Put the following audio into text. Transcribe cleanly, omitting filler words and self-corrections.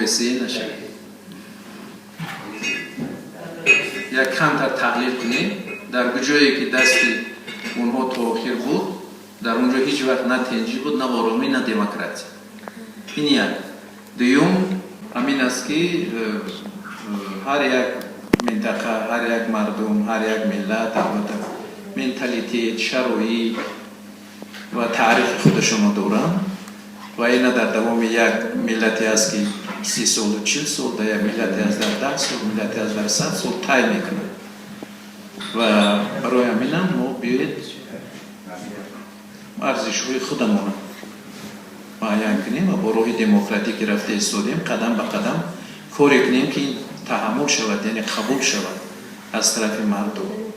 پالیسی نشه. یک کمتر تقلیل کنید در جایی که دست اونها تا آخر بود، در اونجا هیچ وقت نه تنجی بود، نه آرامی، نه دموکراسی. این یک. دوم همین است که هر یک منطقه، هر یک مردم، هر یک ملت البته منتالیتی، شرایط و تعریف خودشون دارن و این در دوام یک ملتی است که 30 سال و 40 سال، در یک ملتی است در 10 سال، ملتی است در 100 سال طی میکنه و برای همین هم ما بیاید ارزش‌های خودمون بیان کنیم و با راه دموکراتیک رفته ایستادیم، قدم به قدم کاری کنیم که این تحمل شود، یعنی قبول شود از طرف مردم.